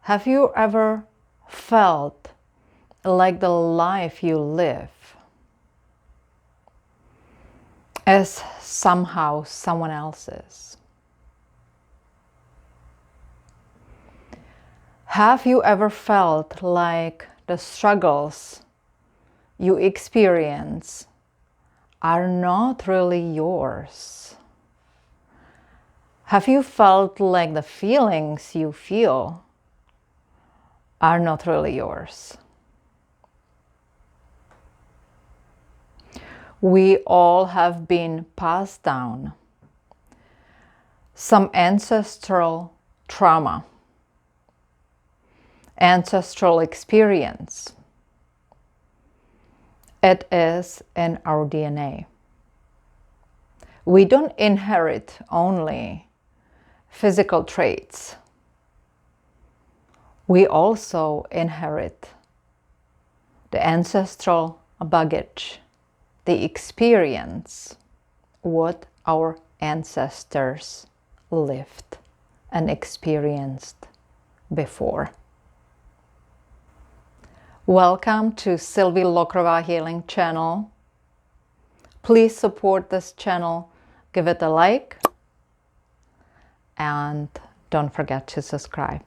Have you ever felt like the life you live is somehow someone else's? Have you ever felt like the struggles you experience are not really yours? Have you felt like the feelings you feel are not really yours? We all have been passed down some ancestral trauma, ancestral experience. It is in our DNA. We don't inherit only physical traits. We also inherit the ancestral baggage, the experience, what our ancestors lived and experienced before. Welcome to Silvie Lockerova Healing channel. Please support this channel, give it a like, and don't forget to subscribe.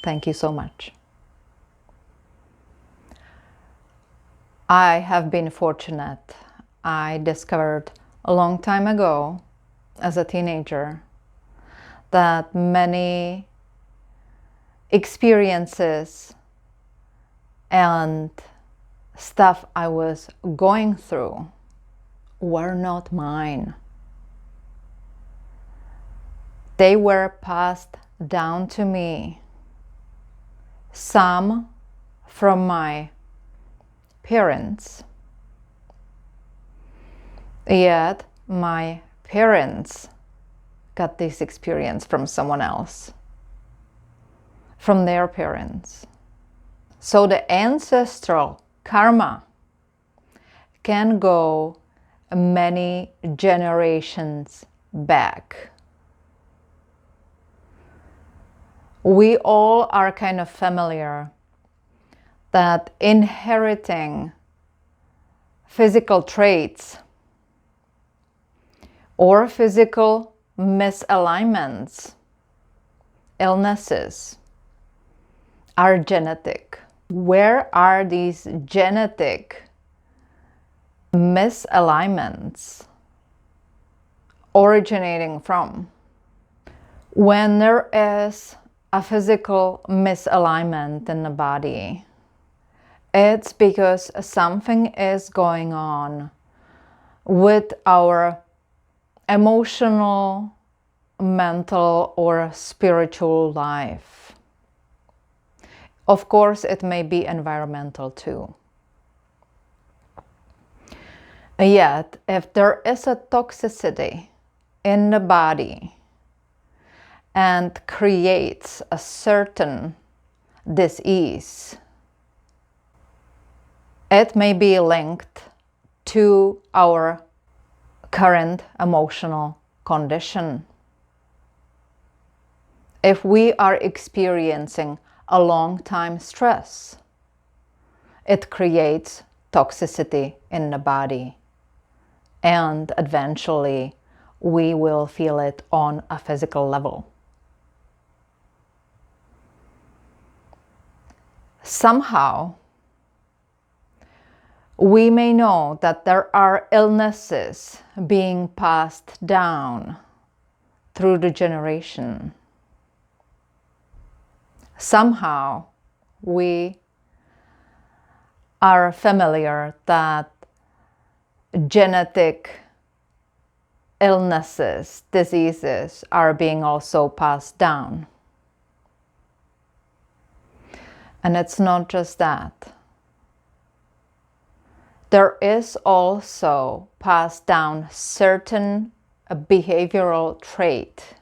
Thank you so much. I have been fortunate. I discovered a long time ago, as a teenager, that many experiences and stuff I was going through were not mine. They were passed down to me, some from my parents. Yet my parents got this experience from someone else, from their parents. So the ancestral karma can go many generations back. We all are kind of familiar that inheriting physical traits or physical misalignments, illnesses, are genetic. Where are these genetic misalignments originating from? When there is a physical misalignment in the body, it's because something is going on with our emotional, mental, or spiritual life. Of course, it may be environmental too. Yet, if there is a toxicity in the body and creates a certain disease, it may be linked to our current emotional condition. If we are experiencing a long time stress, it creates toxicity in the body, and eventually we will feel it on a physical level. Somehow we may know that there are illnesses being passed down through the generation. Somehow we are familiar that genetic illnesses, diseases are being also passed down. And it's not just that. There is also passed down certain behavioral trait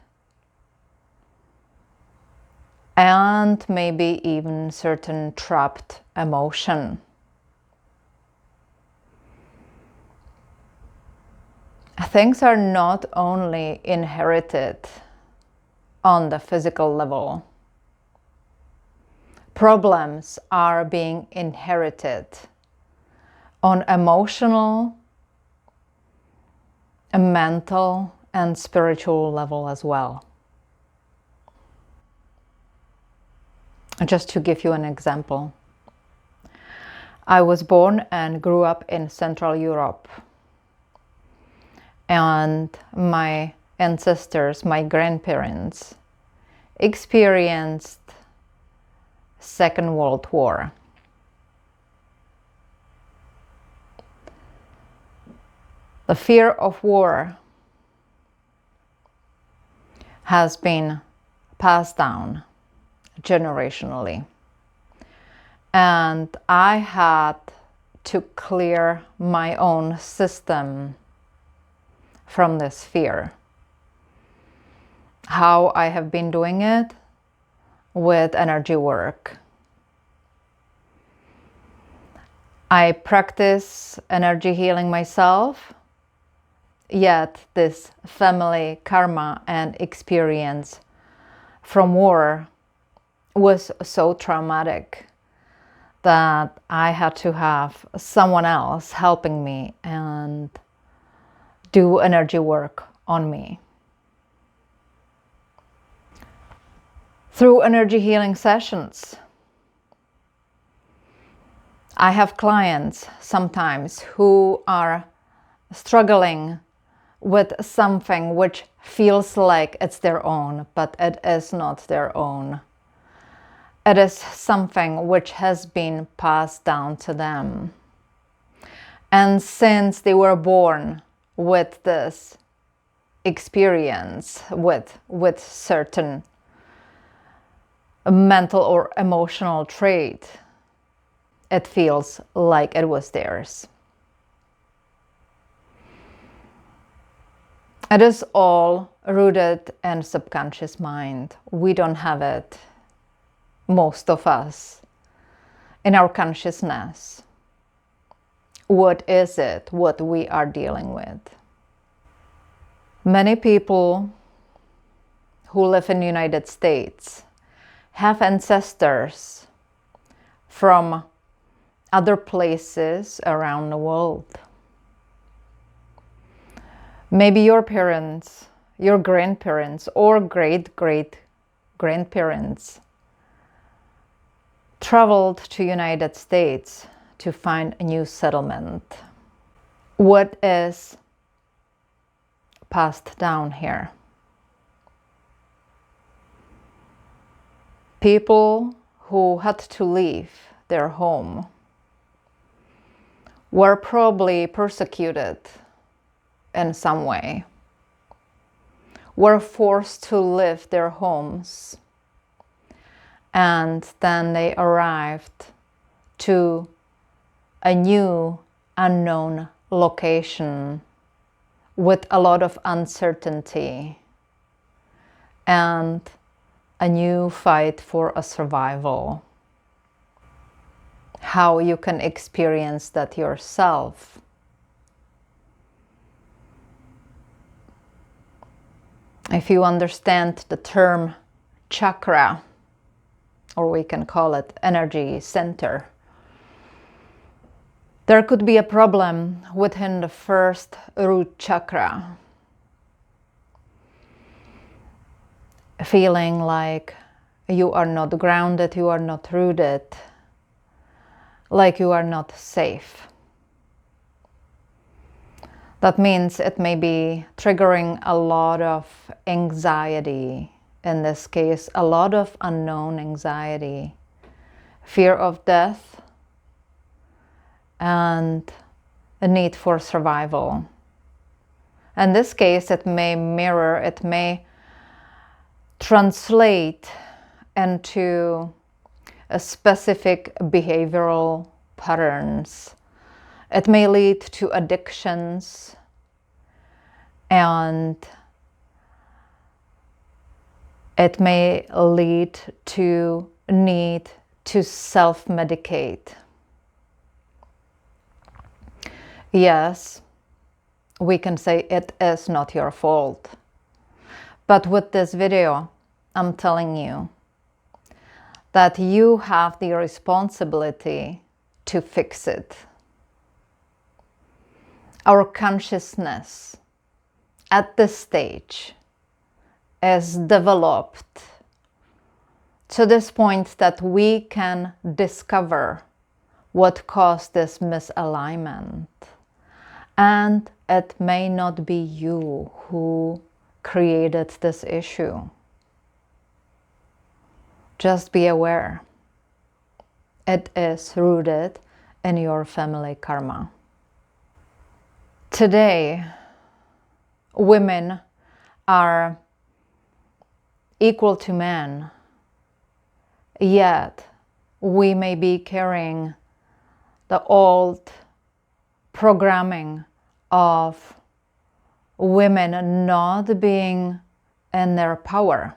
and maybe even certain trapped emotion. Things are not only inherited on the physical level. problems are being inherited on emotional, mental, and spiritual level as well. Just to give you an example, I was born and grew up in Central Europe, and my ancestors, my grandparents, experienced Second World War. The fear of war has been passed down generationally, and I had to clear my own system from this fear. How I have been doing it? With energy work. I practice energy healing myself, yet this family karma and experience from war was so traumatic that I had to have someone else helping me and do energy work on me. Through energy healing sessions, I have clients sometimes who are struggling with something which feels like it's their own, but it is not their own. It is something which has been passed down to them. And since they were born with this experience, with certain mental or emotional trait, it feels like it was theirs. It is all rooted in subconscious mind. We don't have it, most of us, in our consciousness. What is it, what we are dealing with? Many people who live in the United States have ancestors from other places around the world. Maybe your parents, your grandparents, or great-great-grandparents traveled to United States to find a new settlement. What is passed down here? People who had to leave their home were probably persecuted in some way, were forced to leave their homes, and then they arrived to a new unknown location with a lot of uncertainty and a new fight for a survival. How you can experience that yourself. If you understand the term chakra, or we can call it energy center, there could be a problem within the first root chakra. Feeling like you are not grounded, you are not rooted, like you are not safe. That means it may be triggering a lot of anxiety. In this case, a lot of unknown anxiety, fear of death, and a need for survival. In this case, it may mirror, it may translate into a specific behavioral patterns. It may lead to addictions, and it may lead to need to self-medicate. Yes, we can say it is not your fault. But with this video, I'm telling you that you have the responsibility to fix it. Our consciousness at this stage is developed to this point that we can discover what caused this misalignment. And it may not be you who created this issue. Just be aware. It is rooted in your family karma. Today, women are equal to men, yet we may be carrying the old programming of women not being in their power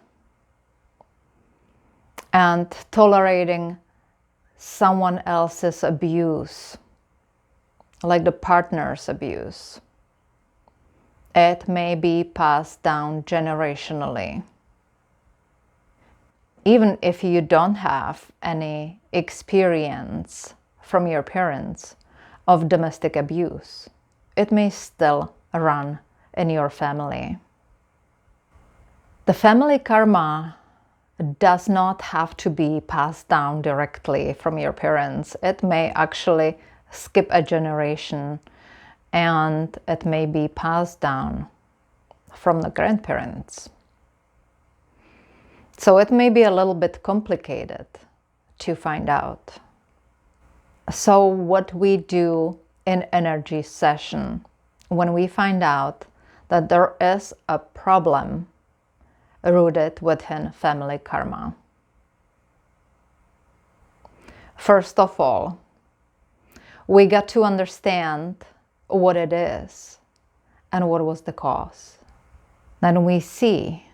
and tolerating someone else's abuse, like the partner's abuse. It may be passed down generationally. Even if you don't have any experience from your parents of domestic abuse, it may still run in your family. The family karma does not have to be passed down directly from your parents. It may actually skip a generation, and it may be passed down from the grandparents. So it may be a little bit complicated to find out. So what we do in energy session when we find out that there is a problem rooted within family karma. First of all, we got to understand what it is and what was the cause. Then we see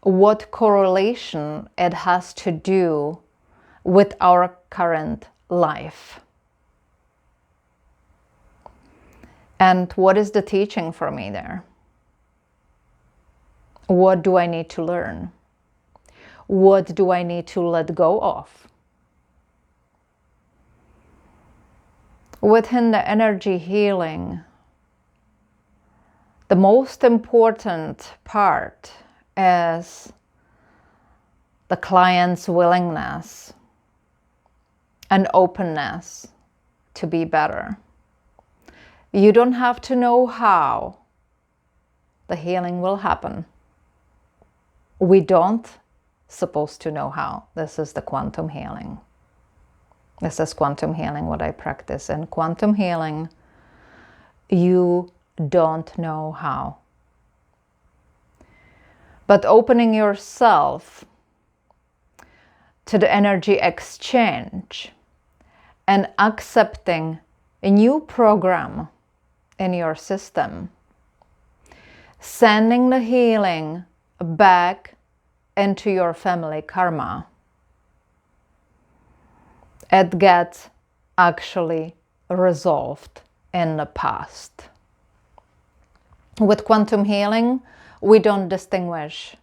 what correlation it has to do with our current life. And what is the teaching for me there? What do I need to learn? What do I need to let go of? Within the energy healing, the most important part is the client's willingness and openness to be better. You don't have to know how the healing will happen. We don't supposed to know how. This is the quantum healing. This is quantum healing, what I practice. In quantum healing, you don't know how. But opening yourself to the energy exchange and accepting a new program in your system, sending the healing back into your family karma, it gets actually resolved in the past. With quantum healing, we don't distinguish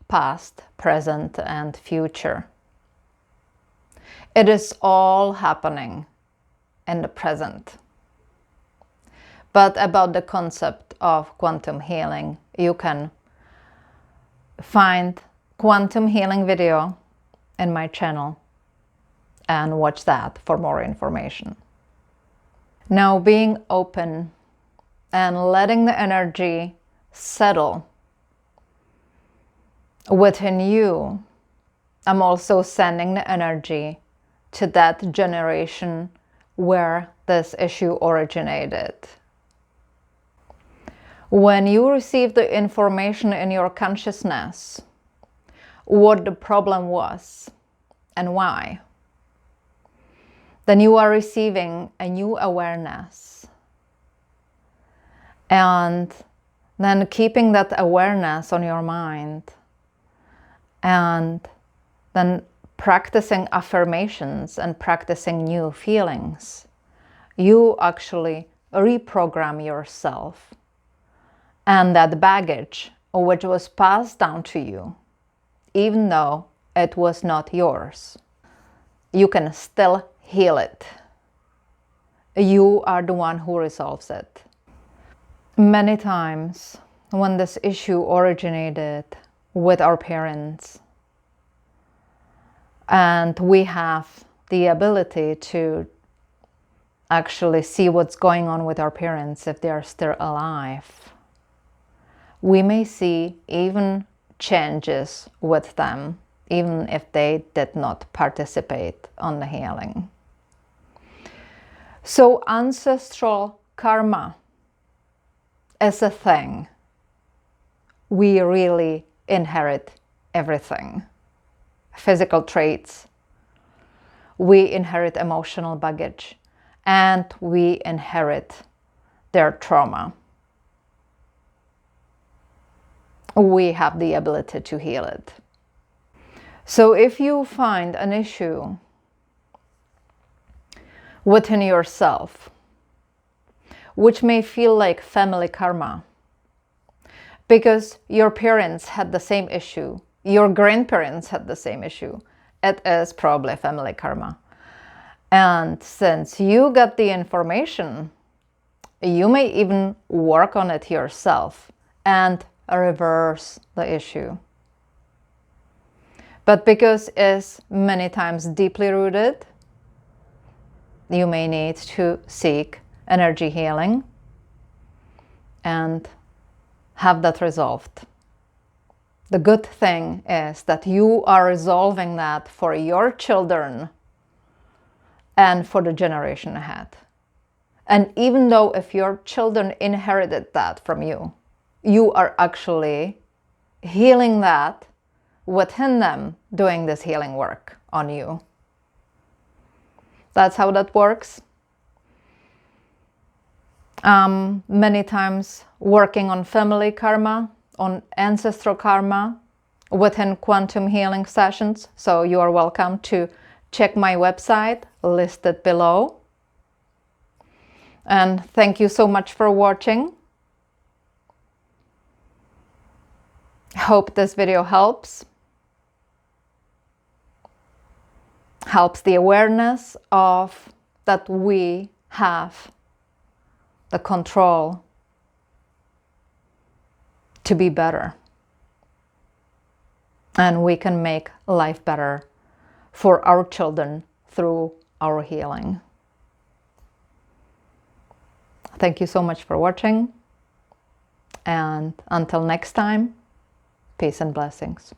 past, present, and future. It is all happening in the present. But about the concept of quantum healing, you can find quantum healing video in my channel and watch that for more information. Now, being open and letting the energy settle within you, I'm also sending the energy to that generation where this issue originated. When you receive the information in your consciousness, what the problem was and why, then you are receiving a new awareness. And then keeping that awareness on your mind and then practicing affirmations and practicing new feelings, you actually reprogram yourself. And that baggage, which was passed down to you, even though it was not yours, you can still heal it. You are the one who resolves it. Many times when this issue originated with our parents, and we have the ability to actually see what's going on with our parents if they are still alive, we may see even changes with them, even if they did not participate on the healing. So ancestral karma is a thing. We really inherit everything. Physical traits, we inherit emotional baggage, and we inherit their trauma. We have the ability to heal it. So if you find an issue within yourself, which may feel like family karma, because your parents had the same issue, your grandparents had the same issue, it is probably family karma. And since you got the information, you may even work on it yourself and reverse the issue. But because it's many times deeply rooted, you may need to seek energy healing and have that resolved. The good thing is that you are resolving that for your children and for the generation ahead. And even though if your children inherited that from you, you are actually healing that within them, doing this healing work on you. That's how that works. Many times working on family karma, on ancestral karma within quantum healing sessions. So you are welcome to check my website listed below. And thank you so much for watching. Hope this video helps the awareness of that we have the control to be better, and we can make life better for our children through our healing. Thank you so much for watching, and until next time, peace and blessings.